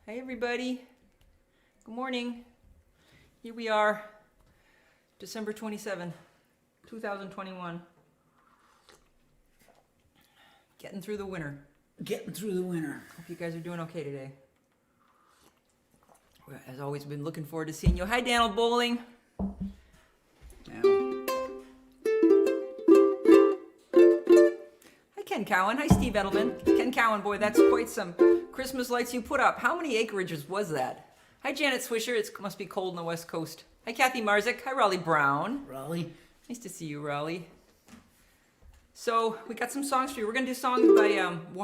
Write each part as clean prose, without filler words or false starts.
Hey everybody, good morning. Here we are, December 27, 2021. Getting through the winter. Getting through the winter. Hope you guys are doing okay today. As always, been looking forward to seeing you. Hi Daniel Bowling. Yeah. Hi Ken Cowan. Hi Steve Edelman. Ken Cowan, boy, that's quite some Christmas lights you put up. How many acreages was that? Hi Janet Swisher. It must be cold on the West Coast. Hi Kathy Marzik. Hi Raleigh Brown. Raleigh. Nice to see you, Raleigh. So we got some songs for you. We're going to do songs by,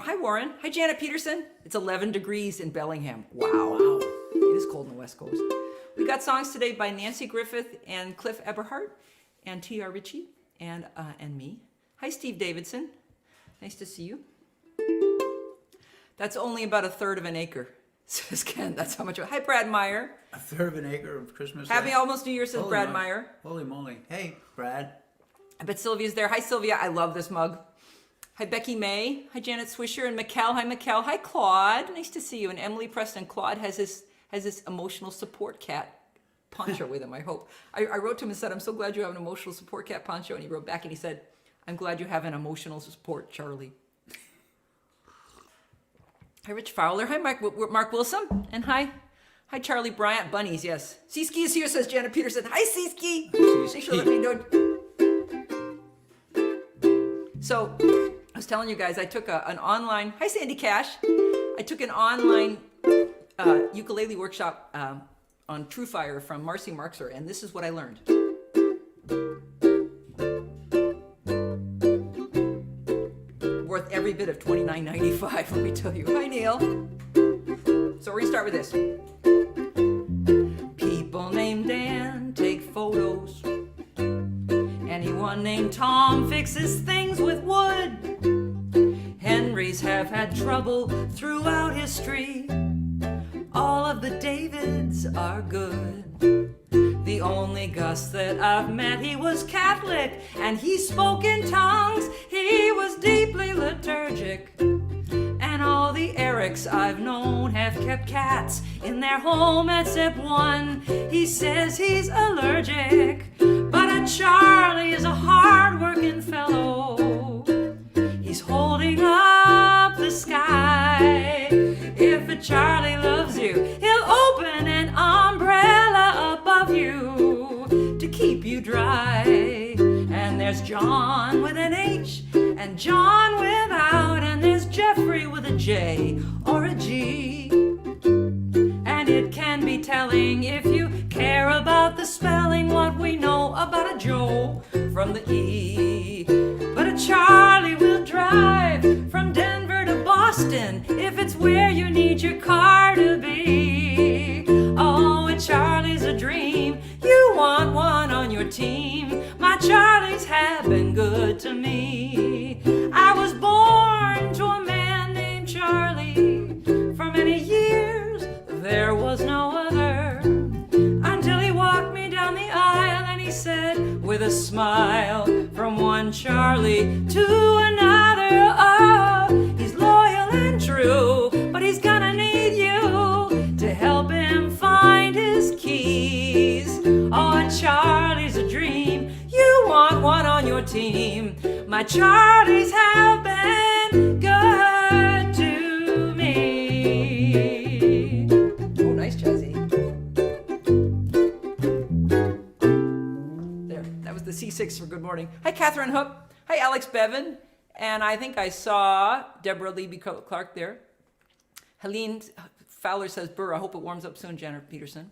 hi Warren. Hi Janet Peterson. It's 11 degrees in Bellingham. Wow. It is cold on the West Coast. We got songs today by Nancy Griffith and Cliff Eberhardt and T.R. Ritchie and me. Hi Steve Davidson. Nice to see you. That's only about a third of an acre, says Ken. That's how much. Hi Brad Meyer. A third of an acre of Christmas Happy lights. almost New Year, says Brad Meyer. Holy moly. Hey, Brad. I bet Sylvia's there. Hi, Sylvia. I love this mug. Hi, Becky May. Hi, Janet Swisher and Mikkel. Hi, Mikkel. Hi, Claude. Nice to see you. And Emily Preston. Claude has this emotional support cat poncho with him, I hope. I wrote to him and said, I'm so glad you have an emotional support cat poncho. And he wrote back and he said, I'm glad you have an emotional support, Charlie. Hi, Rich Fowler. Hi, Mark Wilson. And hi Charlie Bryant. Bunnies, yes. Seeski is here, says Janet Peterson. Hi, Seeski. Thanks for letting me know. So, I was telling you guys, I took an online, hi Sandy Cash, I took an online ukulele workshop on True Fire from Marcy Marxer, and this is what I learned. Worth every bit of $29.95, let me tell you. Hi Neil. So we're going to start with this. People named Dan take photos. Anyone named Tom fixes things with wood. Henrys have had trouble throughout history. All of the Davids are good. The only Gus that I've met, he was Catholic and he spoke in tongues. He was deeply liturgic. And all the Erics I've known have kept cats in their home except one. He says he's allergic. But a Charlie is a hard-working fellow. He's holding up the sky. If a Charlie loves you, he'll open an umbrella above you to keep you dry. And there's John with an H and John without, and there's Jeffrey with a J or a G. And it can be telling if you care about the spelling what we know about a Joe from the E. But a Charlie will drive from Denver to Boston if it's where you need your car to be. Oh, a Charlie's a dream. You want one on your team. My Charlies have been good to me. I was born to a man named Charlie. For many years there was no other, until he walked me down the aisle and he said with a smile, from one Charlie to another, oh, he's loyal and true, but he's gonna need you to help him find his keys. Oh, a Charlie's a dream. You want one on your team. My Charlies have been good to me. Oh, nice, Jazzy. There, that was the C6 for good morning. Hi, Catherine Hook. Hi, Alex Bevan. And I think I saw Deborah Leby Clark there. Helene Fowler says, Burr, I hope it warms up soon, Janet Peterson.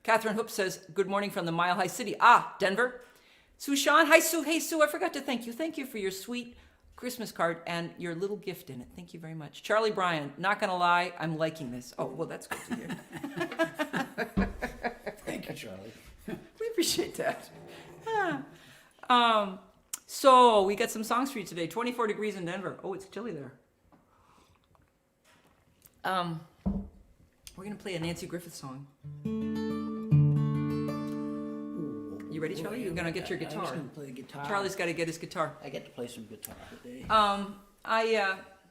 Catherine Hook says, good morning from the Mile High City. Ah, Denver. Sue Sean. Hi, Sue. Hey, Sue, I forgot to thank you. Thank you for your sweet Christmas card and your little gift in it. Thank you very much. Charlie Bryan, not going to lie, I'm liking this. Oh, well, that's good to hear. Thank you, Charlie. We appreciate that. So we got some songs for you today. 24 degrees in Denver. Oh, it's chilly there. We're going to play a Nancy Griffith song. You ready, Charlie? You're going to get your guitar. I'm just going to play the guitar. Charlie's got to get his guitar. I get to play some guitar today.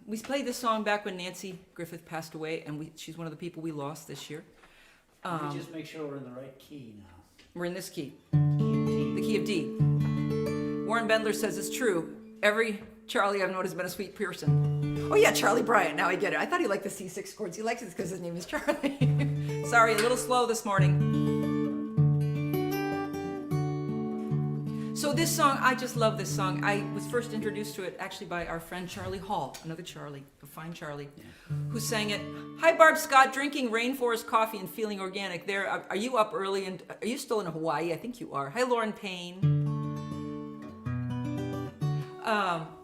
we played this song back when Nancy Griffith passed away, and she's one of the people we lost this year. Let me just make sure we're in the right key now. We're in this key, Key the key of D. Warren Bendler says it's true. Every Charlie I've known has been a sweet person. Oh yeah, Charlie Bryant. Now I get it. I thought he liked the C6 chords. He likes it because his name is Charlie. Sorry, a little slow this morning. So this song, I just love this song. I was first introduced to it actually by our friend Charlie Hall, another Charlie, a fine Charlie, who sang it. Hi, Barb Scott, drinking rainforest coffee and feeling organic. There, are you up early? And are you still in Hawaii? I think you are. Hi, Lauren Payne.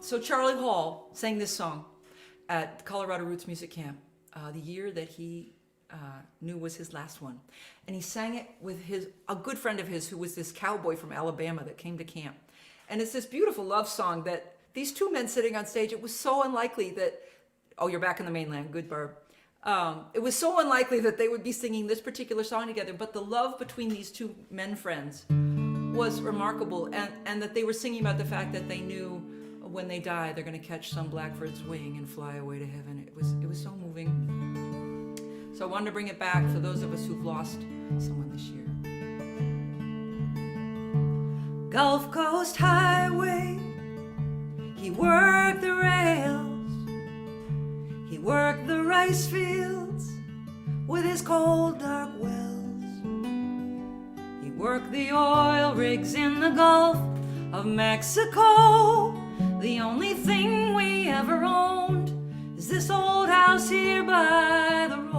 So Charlie Hall sang this song at the Colorado Roots Music Camp, the year that he knew was his last one. And he sang it with a good friend of his who was this cowboy from Alabama that came to camp. And it's this beautiful love song that these two men sitting on stage, it was so unlikely that, oh, you're back in the mainland, good Barb. It was so unlikely that they would be singing this particular song together, but the love between these two men friends was remarkable, and that they were singing about the fact that they knew when they die they're going to catch some blackbird's wing and fly away to heaven. It was so moving. So I wanted to bring it back for those of us who've lost someone this year. Gulf Coast Highway, he worked the rails, he worked the rice fields with his cold dark wells. He worked the oil rigs in the Gulf of Mexico. The only thing we ever owned is this old house here by the road.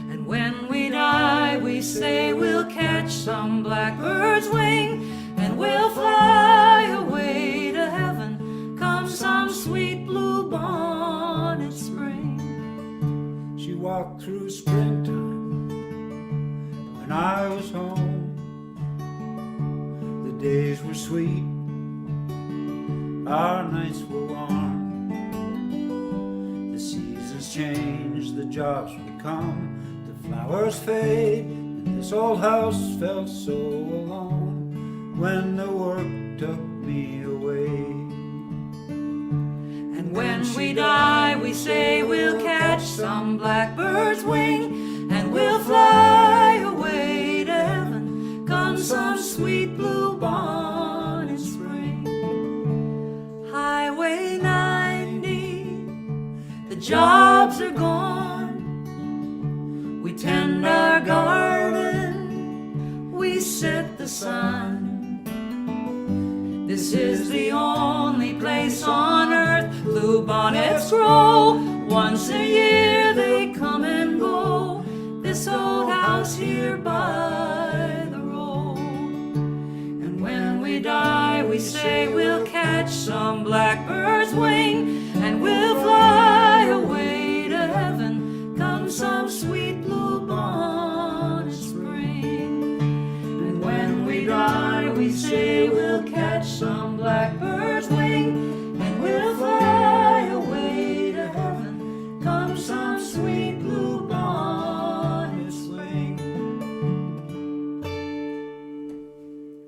And when we die, we say we'll catch some blackbird's wing, and we'll fly away to heaven come some sweet blue bonnet spring. She walked through springtime when I was home. The days were sweet, our nights were warm. The seasons change, the jobs become, the flowers fade, and this old house felt so alone when the work took me away. And when we die, we say we'll catch some blackbird's wing, and we'll fly away to heaven come some sweet blue bonnet spring. Highway 90, the jobs are gone. We tend our garden, we set the sun. This is the only place on earth blue bonnets grow. Once a year they come and go, this old house here by the road. And when we die, we say we'll catch some blackbird's wing, and we'll fly away to heaven come some sweet blue bonnet spring. And when we die, we say we'll catch some blackbird's wing, and we'll fly away to heaven come some sweet blue bonnet swing.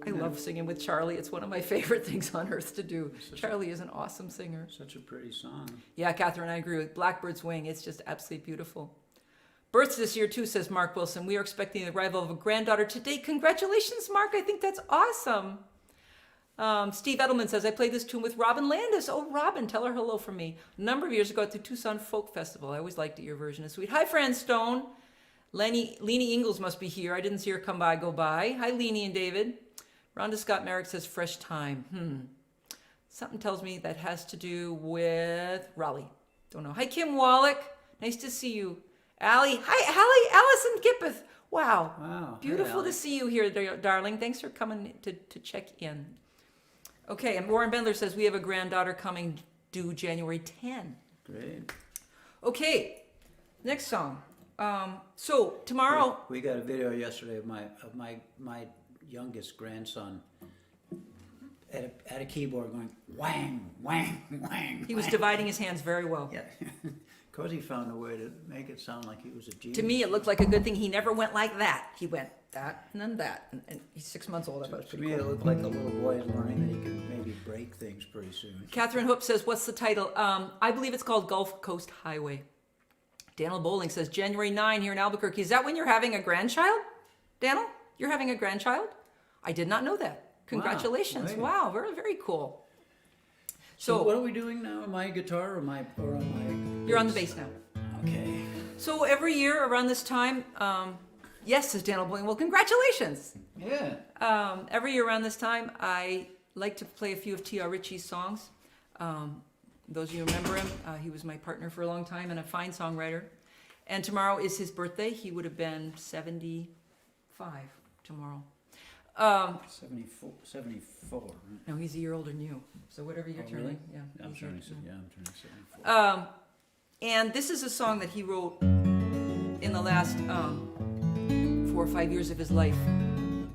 I love singing with Charlie. It's one of my favorite things on earth to do. Charlie is an awesome singer. Such a pretty song. Yeah, Catherine, I agree with Blackbird's Wing. It's just absolutely beautiful. Births this year too, says Mark Wilson. We are expecting the arrival of a granddaughter today. Congratulations, Mark. I think that's awesome. Steve Edelman says, I played this tune with Robin Landis. Oh, Robin, tell her hello from me. A number of years ago at the Tucson Folk Festival. I always liked it. Your version is sweet. Hi, Fran Stone. Leanie Ingalls must be here. I didn't see her go by. Hi, Leanie and David. Rhonda Scott Merrick says, fresh time. Something tells me that has to do with Raleigh. Don't know. Hi, Kim Wallach. Nice to see you. Allie. Hi, Allison Gippeth. Wow. Wow. Beautiful Hey, to see you here, darling. Thanks for coming to check in. Okay, and Warren Bendler says we have a granddaughter coming due January 10. Great. Okay, next song. So tomorrow, We got a video yesterday of my youngest grandson at a keyboard going whang, whang, whang. he was whang. dividing his hands very well. Yeah. because he found a way to make it sound like he was a genius. To me, it looked like a good thing. He never went like that. He went that and then that. And he's 6 months old. I thought it was To pretty me, cool. it looked like the little boy is learning that he could maybe break things pretty soon. Catherine Hoop says, what's the title? I believe it's called Gulf Coast Highway. Daniel Bowling says, January 9 here in Albuquerque. Is that when you're having a grandchild? Daniel, you're having a grandchild? I did not know that. Congratulations. Wow, Wow, very, very cool. So what are we doing now? On my guitar or on my You're on the bass now. Okay. So every year around this time, yes, says Daniel Bowling. Well, congratulations. Yeah. Every year around this time, I like to play a few of T.R. Ritchie's songs. Those of you who remember him, he was my partner for a long time and a fine songwriter. And tomorrow is his birthday. He would have been 75 tomorrow. 74, right? No, he's a year older than you. So whatever you're Oh, turning. really? Yeah, I'm he's turning, your- I'm turning 74. And this is a song that he wrote in the last 4 or 5 years of his life.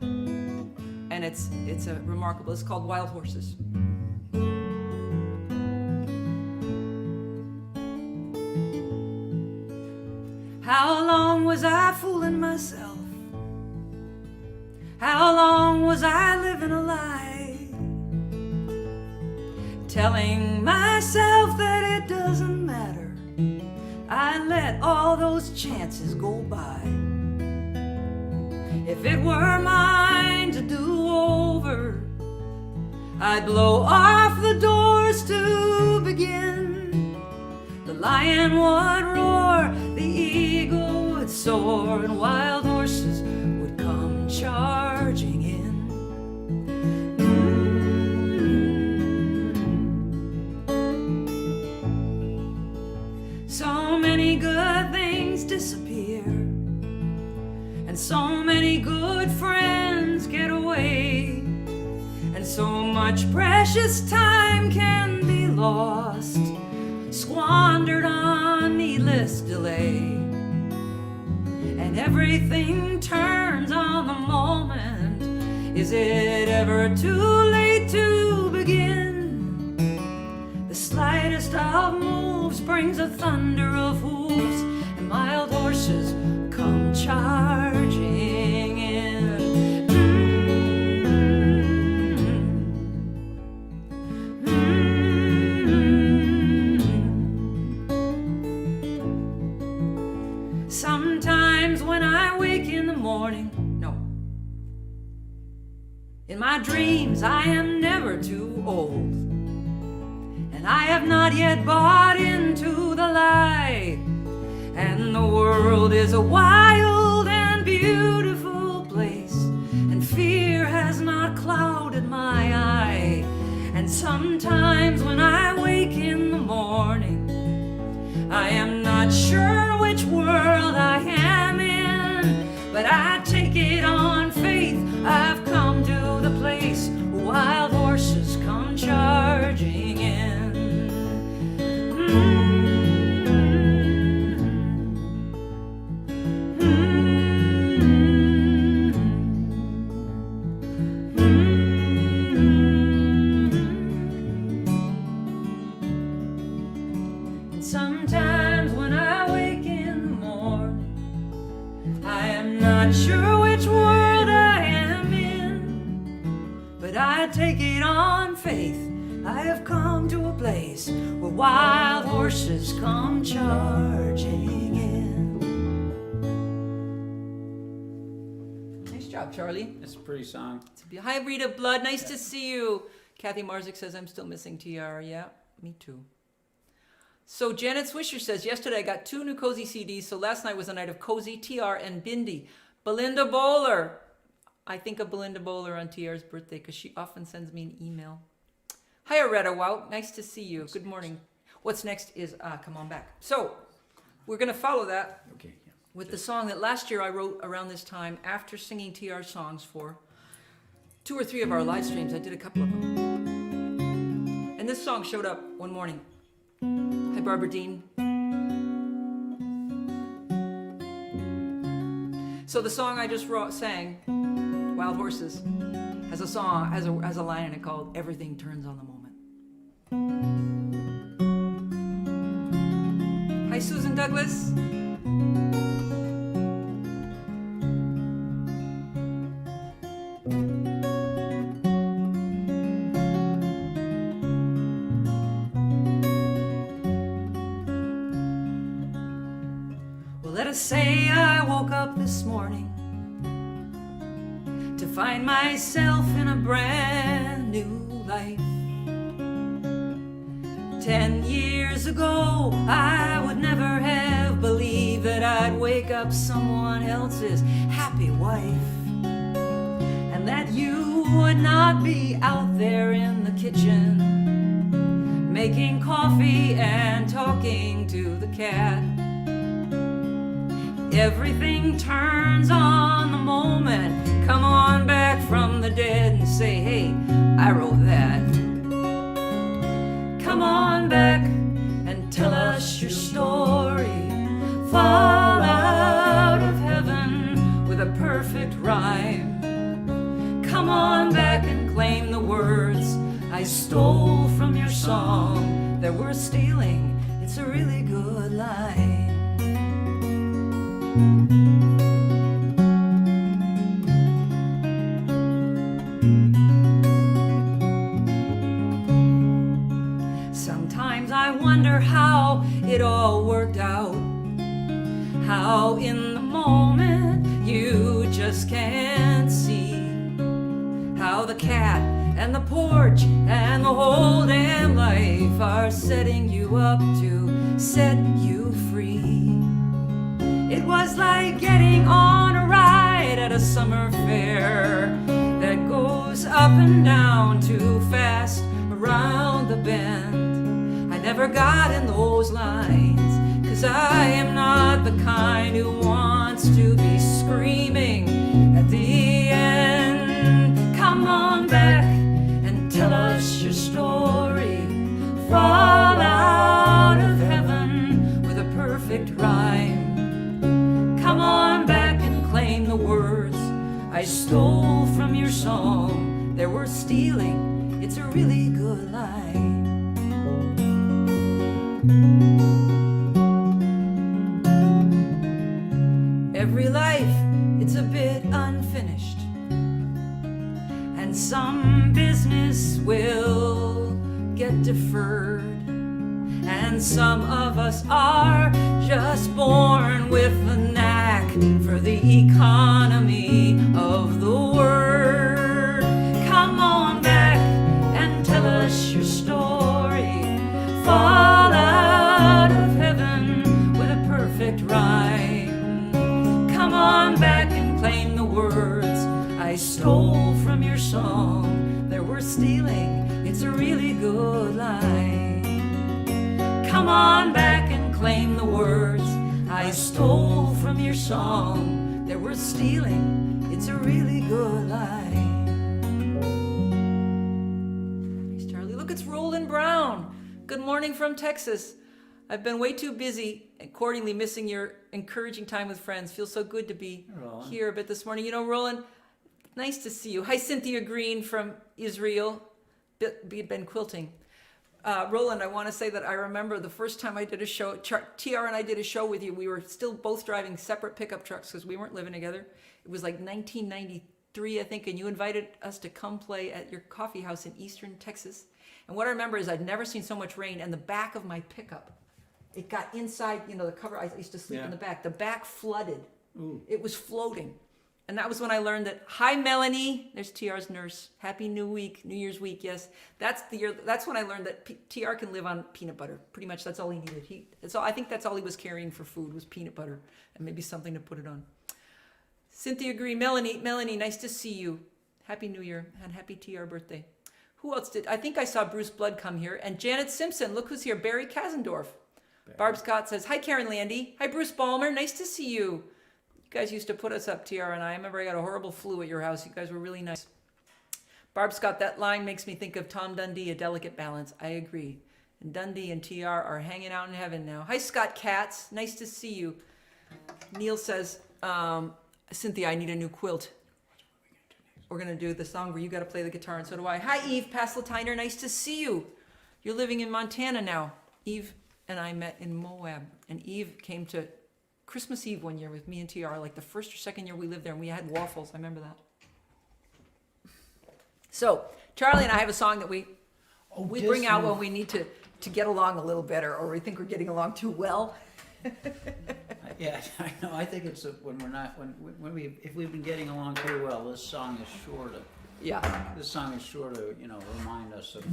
And it's a remarkable, it's called Wild Horses. How long was I fooling myself? How long was I living a lie? Telling myself that it doesn't matter. I let all those chances go by. If it were mine to do over, I'd blow off the doors to begin. The lion would roar, the eagle would soar, and wild horses would come charging in. So many good things disappear, and so many good friends get away, and so much precious time can be lost, squandered on needless delay. And everything turns on the moment. Is it ever too late to begin? The slightest of moves brings a thunder of hooves, and wild horses come charging in. Sometimes when I wake in the morning, no, in my dreams I am never too old, and I have not yet bought into the lie, and the world is a wild and beautiful place, and fear has not clouded my eye. And sometimes when I wake in the morning, I am not sure which world I am in, but I take it on faith. I've come to the place where wild horses come charging in. Sometimes when I wake in the morning, I am not sure which world I am in, but I take it on faith. I have come to a place where wild horses come charging in. Nice job, Charlie. It's a pretty song. Hi, Rita Blood. Nice to see you. Kathy Marzik says, I'm still missing TR. Yeah, me too. So Janet Swisher says, yesterday I got 2 new Cozy CDs, so last night was a night of Cozy, TR, and Bindi. Belinda Bowler. I think of Belinda Bowler on TR's birthday because she often sends me an email. Hi, Aretta. Wow, nice to see you. Good morning. What's next is Come On Back. So we're going to follow that Okay, yeah. with the song that last year I wrote around this time after singing TR songs for 2 or 3 of our live streams. I did a couple of them. And this song showed up one morning. Hi, Barbara Dean. So the song I just sang, Wild Horses, has a song, has a line in it called Everything Turns on the Moment. Hi, Susan Douglas. Well, let us say I woke up this morning to find myself in a brand new life. 10 years ago, I would never have believed that I'd wake up someone else's happy wife, and that you would not be out there in the kitchen making coffee and talking to the cat. Everything turns on the moment. Come on back from the dead and say, hey, I wrote that. Come on back and tell us your story. Fall out of heaven with a perfect rhyme. Come on back and claim the words I stole from your song that we're stealing. It's a really good line. Sometimes I wonder how it all worked out, how in the moment you just can't see, how the cat and the porch and the whole damn life are setting you up to set you free. It was like getting on a ride at a summer fair that goes up and down too fast around the bend. I never got in those lines, 'cause I am not the kind who wants to be screaming at the end. Come on back and tell us your story. Fall out of heaven with a perfect rhyme. Come on back and claim the words I stole from your song that we're stealing. It's a really good line. Every life, it's a bit unfinished, and some business will get deferred, and some of us are just born with the knack for the economy of the word. Come on back and tell us your story. Fall out of heaven with a perfect rhyme. Come on back and claim the words I stole from your song that we're stealing. It's a really good line. Come on back and claim the words I stole from your song that we're stealing. It's a really good line. Thanks, Charlie. Look, it's Roland Brown. Good morning from Texas. I've been way too busy and accordingly missing your encouraging time with friends. Feels so good to be Roland. here a bit this morning. You know, Roland, nice to see you. Hi, Cynthia Green from Israel. Been quilting. Roland, I want to say that I remember the first time I did a show, TR and I did a show with you. We were still both driving separate pickup trucks because we weren't living together. It was like 1993, I think, and you invited us to come play at your coffee house in eastern Texas. And what I remember is I'd never seen so much rain, and the back of my pickup, it got inside, you know, the cover. I used to sleep in the back. The back flooded. Ooh. It was floating. And that was when I learned that, hi, Melanie, there's TR's nurse. Happy New Week, New Year's week, yes. That's when I learned that TR can live on peanut butter. Pretty much that's all he needed. I think that's all he was carrying for food was peanut butter and maybe something to put it on. Cynthia Green, Melanie, nice to see you. Happy New Year and happy TR birthday. Who else did? I think I saw Bruce Blood come here. And Janet Simpson, look who's here, Barry Kasendorf. Barb Scott says, hi, Karen Landy. Hi, Bruce Balmer, nice to see you. You guys used to put us up, TR and I remember I got a horrible flu at your house. You guys were really nice. Barb Scott, that line makes me think of Tom Dundee, A Delicate Balance. I agree. And Dundee and TR are hanging out in heaven now. Hi, Scott Katz. Nice to see you. Neil says, Cynthia, I need a new quilt. We're going to do the song where you got to play the guitar, and so do I. Hi, Eve Paslatiner. Nice to see you. You're living in Montana now. Eve, and I met in Moab, and Eve came to Christmas Eve one year with me and TR, like the first or second year we lived there, and we had waffles. I remember that. So Charlie and I have a song that we bring out when we need to get along a little better, or we think we're getting along too well. Yeah, I know. I think it's when we're not if we've been getting along too well, this song is sure to. Yeah. This song is sure to remind us of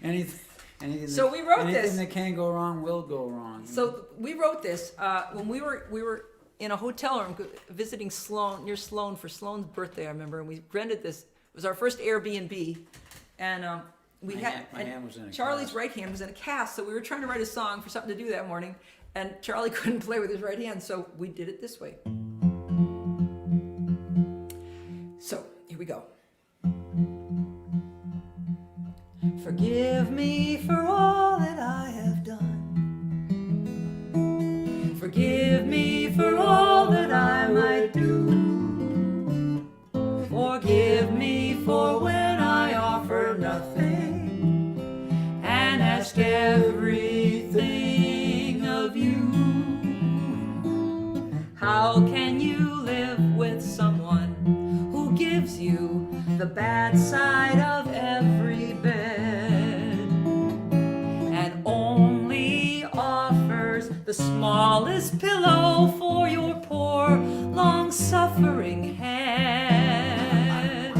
anything. So we wrote anything this. that can go wrong will go wrong. So we wrote this when we were in a hotel room visiting Sloan, near Sloan, for Sloan's birthday. I remember, and we rented this. It was our first Airbnb, and my hand was in a Charlie's cast. right hand was in a cast. So we were trying to write a song for something to do that morning, and Charlie couldn't play with his right hand, so we did it this way. So here we go. Forgive me for all that I have done. Forgive me for all that I might do. Forgive me for when I offer nothing and ask everything of you. How can you live with someone who gives you the bad side of every bed and only offers the smallest pillow for your poor, long-suffering head?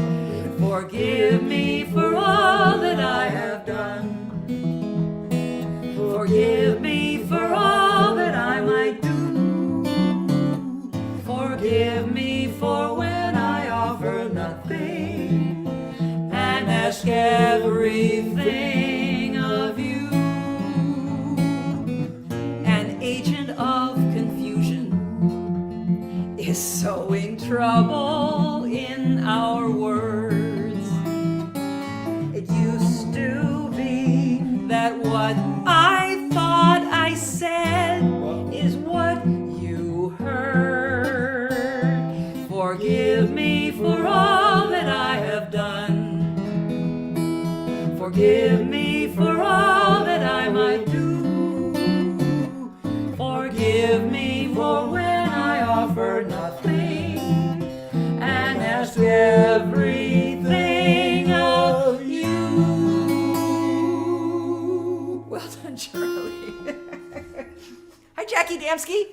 Forgive me for all that I have done. Forgive me for all that I might do. Forgive me for when I offer nothing and ask everything of you. An agent of confusion is sowing trouble in our words. It used to be that what I thought I said is what you heard. Forgive me for all that I have done. Forgive me for all that I might do. Forgive me for when I offer nothing and ask everything of you. Well done, Charlie. Hi, Jackie Damsky.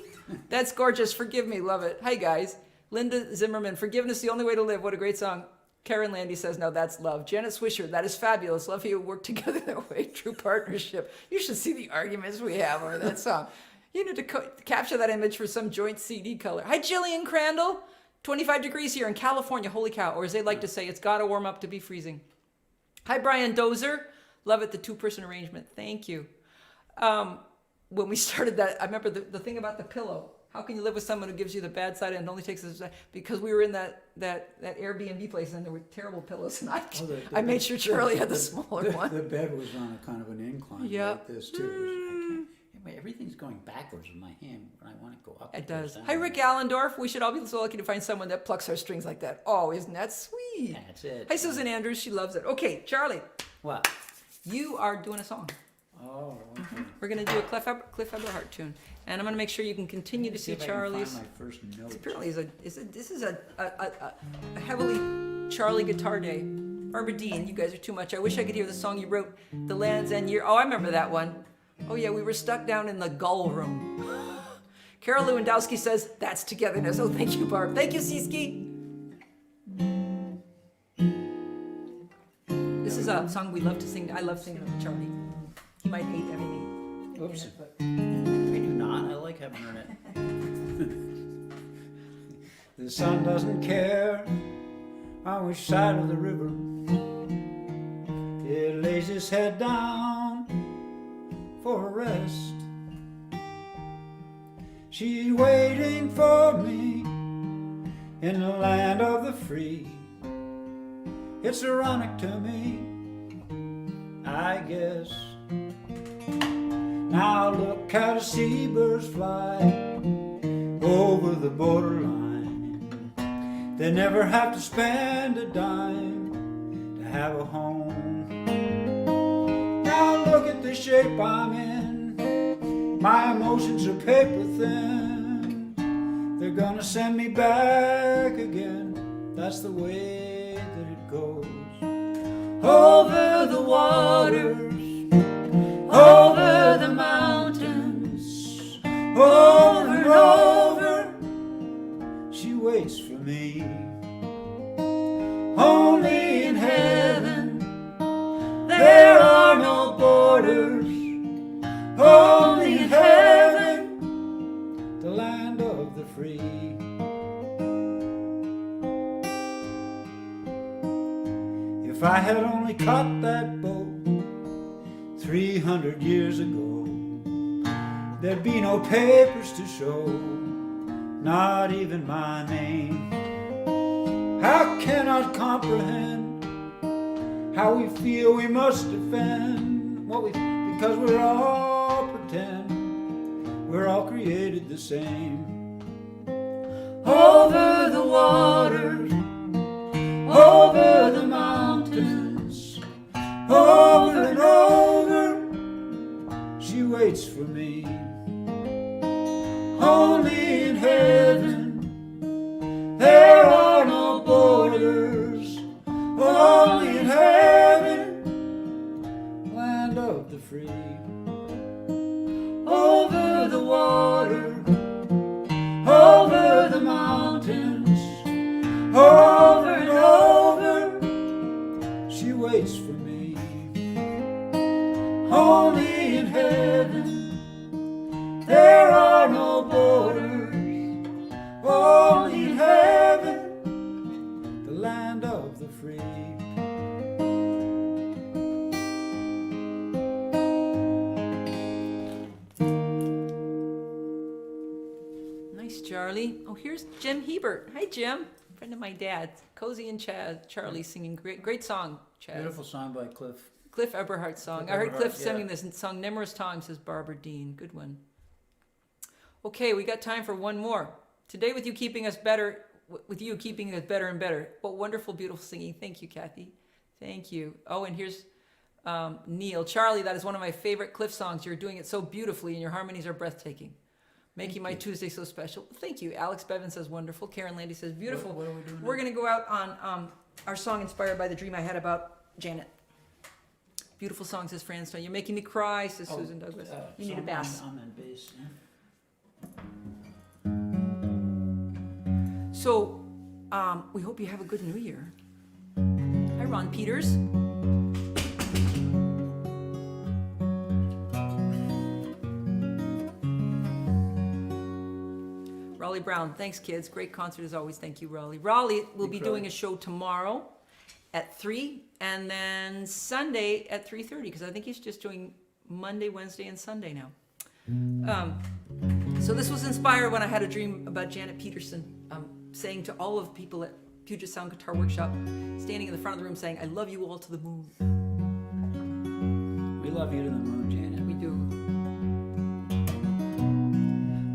That's gorgeous. Forgive me. Love it. Hi, guys. Linda Zimmerman, Forgiveness, the Only Way to Live. What a great song. Karen Landy says, no, that's love. Janet Swisher, that is fabulous. Love how you work together that way. True partnership. You should see the arguments we have over that song. You need to capture that image for some joint CD color. Hi, Jillian Crandall. 25 degrees here in California. Holy cow. Or as they like to say, it's got to warm up to be freezing. Hi, Brian Dozer. Love it, the two-person arrangement. Thank you. When we started that, I remember the thing about the pillow. How can you live with someone who gives you the bad side and only takes the side? Because we were in that Airbnb place and there were terrible pillows, and I made sure Charlie had the smaller one. The bed was on a kind of an incline like this too. Everything's going backwards with my hand when I want to go up. It does. Hi, Rick Allendorf. We should all be so lucky to find someone that plucks our strings like that. Oh, isn't that sweet? That's it. Hi, Susan Andrews. She loves it. Okay, Charlie. What? You are doing a song. Oh, okay. We're going to do a Cliff Eberhardt tune, and I'm going to make sure you can continue to see Charlie's. My first note. Apparently, this is a heavily Charlie guitar day. Barbara Dean, you guys are too much. I wish I could hear the song you wrote, The Land's End Year. Oh, I remember that one. Oh yeah, we were stuck down in the gull room. Carol Lewandowski says, that's togetherness. Oh, thank you, Barb. Thank you, Siski. This is a song we love to sing. I love singing it with Charlie. He might hate having me. Oops. It, but... I do not. I like having her in it. The sun doesn't care on which side of the river. It lays its head down for a rest. She's waiting for me in the land of the free. It's ironic to me, I guess. Now look how the seabirds fly over the borderline. They never have to spend a dime to have a home. Now look look at the shape I'm in. My emotions are paper thin. They're gonna send me back again. That's the way that it goes. Over the waters, over the mountains, over and over, she waits for me. Only in heaven there are no borders. Only in heaven, the land of the free. If I had only caught that boat 300 years ago, there'd be no papers to show, not even my name. I cannot comprehend how we feel we must defend what we, because we're all pretend, we're all created the same. Over the waters, over the mountains, over and over, she waits for me. Only in heaven there are no borders. Only in heaven, land of the free. Over the water, over the mountains, over and over, she waits for me. Only in heaven there are no borders. Only in heaven, the land of the free. Nice, Charlie. Oh, here's Jim Hebert. Hi, Jim. Friend of my dad's. Cozy and Chaz. Charlie singing. Great song, Chaz. Beautiful song by Cliff. Cliff Eberhardt's song. Cliff I heard Eberhardt, Cliff singing this song numerous times, says Barbara Dean. Good one. Okay, we got time for one more. Today with you keeping us better and better. What wonderful, beautiful singing. Thank you, Kathy. Thank you. Oh, and here's Neil. Charlie, that is one of my favorite Cliff songs. You're doing it so beautifully and your harmonies are breathtaking. Making my Tuesday so special. Thank you. Alex Bevan says wonderful. Karen Landy says beautiful. What are we doing? We're going to go out on our song inspired by the dream I had about Janet. Beautiful song, says Fran Stone. You're making me cry, says Susan Douglas. You need a bass. I'm in bass. Yeah. So, we hope you have a good New Year. Hi, Ron Peters. Raleigh Brown, thanks, kids. Great concert as always. Thank you, Raleigh. Raleigh will be doing a show tomorrow at 3 and then Sunday at 3:30 because I think he's just doing Monday, Wednesday, and Sunday now. So this was inspired when I had a dream about Janet Peterson saying to all of people at Puget Sound Guitar Workshop, standing in the front of the room saying, I love you all to the moon. We love you to the moon, Janet. We do.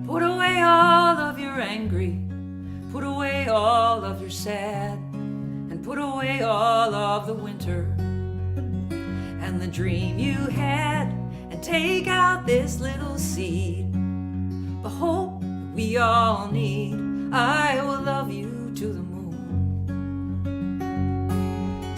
Put away all of your angry, put away all of your sad, and put away all of the winter and the dream you had, and take out this little seed, the hope we all need. I will love you to the moon.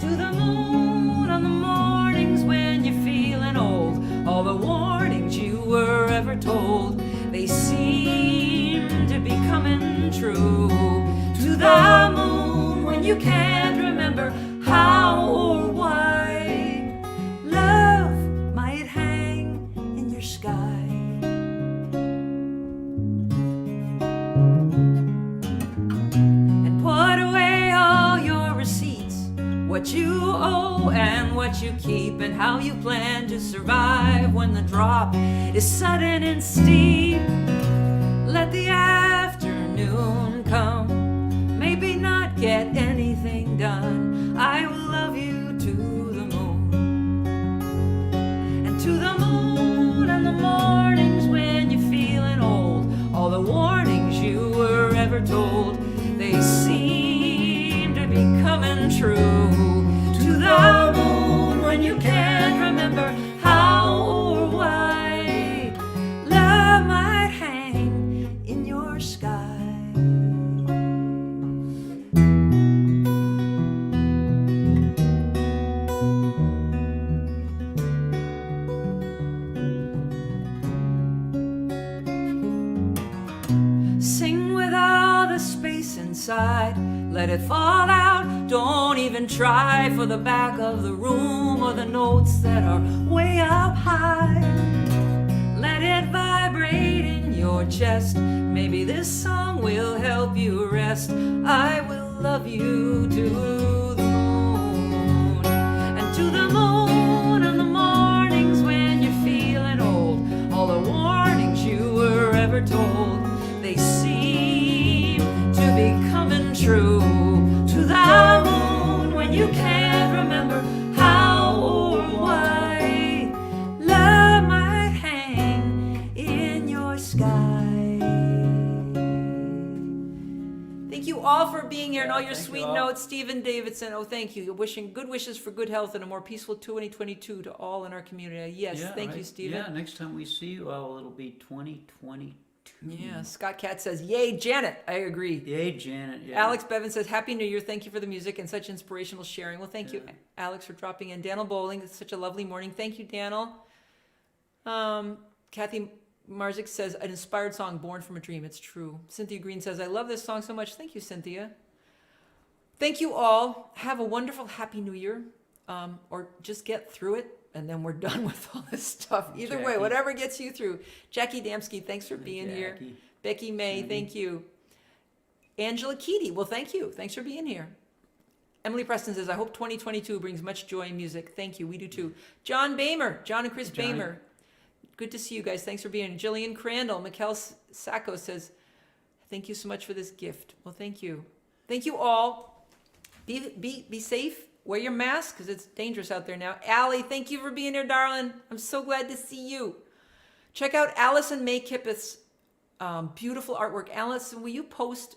To the moon on the mornings when you're feeling old. All the warnings you were ever told, they seem to be coming true. To the moon when you can't remember how or why love might hang in your sky. And put away all your receipts, what you owe and what you keep, and how you plan to survive when the drop is sudden and steep. Let the afternoon come, maybe not get anything done. I will love you to the moon. And to the moon on the mornings when you're feeling old. All the warnings you were ever told, they seem to be coming true. To the moon when you can't remember how inside. Let it fall out. Don't even try for the back of the room or the notes that are way up high. Let it vibrate in your chest. Maybe this song will help you rest. I will love you to the moon. And to the moon on the mornings when you're feeling old. All the warnings you were ever told, they seem to be coming true. To the moon when you can't remember how or why. Love might hang in your sky. Thank you all for being here and all your thank sweet you all. notes. Stephen Davidson, oh, thank you. You're wishing good wishes for good health and a more peaceful 2022 to all in our community. Yes, Yeah, thank right. you, Stephen. Yeah, next time we see you all, it'll be 2022. Yeah, Scott Cat says, yay, Janet. I agree. Yay, Janet. Yeah. Alex Bevan says, Happy New Year. Thank you for the music and such inspirational sharing. Well, thank you, Alex, for dropping in. Daniel Bowling, it's such a lovely morning. Thank you, Daniel. Kathy Marzik says, an inspired song, Born from a Dream. It's true. Cynthia Green says, I love this song so much. Thank you, Cynthia. Thank you all. Have a wonderful, happy New Year. Or just get through it, and then we're done with all this stuff. Either way, Jackie. whatever gets you through. Jackie Damsky, thanks for being here. Jackie. Becky May, thank you. Angela Keaty, well, thank you. Thanks for being here. Emily Preston says, I hope 2022 brings much joy in music. Thank you. We do too. John Bamer, John and Chris Johnny. Bamer. Good to see you guys. Thanks for being here. Jillian Crandall, Mikkel Sacco says, thank you so much for this gift. Well, thank you. Thank you all. Be safe. Wear your mask because it's dangerous out there now. Allie, thank you for being here, darling. I'm so glad to see you. Check out Allison May Kippett's beautiful artwork. Allison, will you post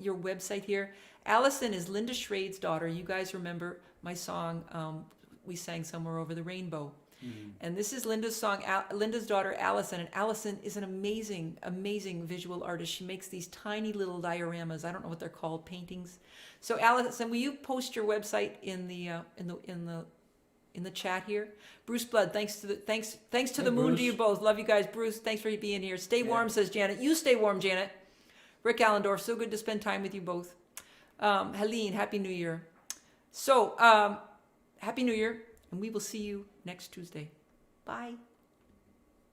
your website here? Allison is Linda Schrade's daughter. You guys remember my song, we sang Somewhere Over the Rainbow. And this is Linda's song, Linda's daughter, Allison. And Allison is an amazing, amazing visual artist. She makes these tiny little dioramas. I don't know what they're called, paintings. So Allison, will you post your website in the chat here? Bruce Blood, thanks to the moon Bruce. to you both. Love you guys. Bruce, thanks for being here. Stay warm, says Janet. You stay warm, Janet. Rick Allendorf, so good to spend time with you both. Helene, Happy New Year. So, Happy New Year, and we will see you next Tuesday. Bye.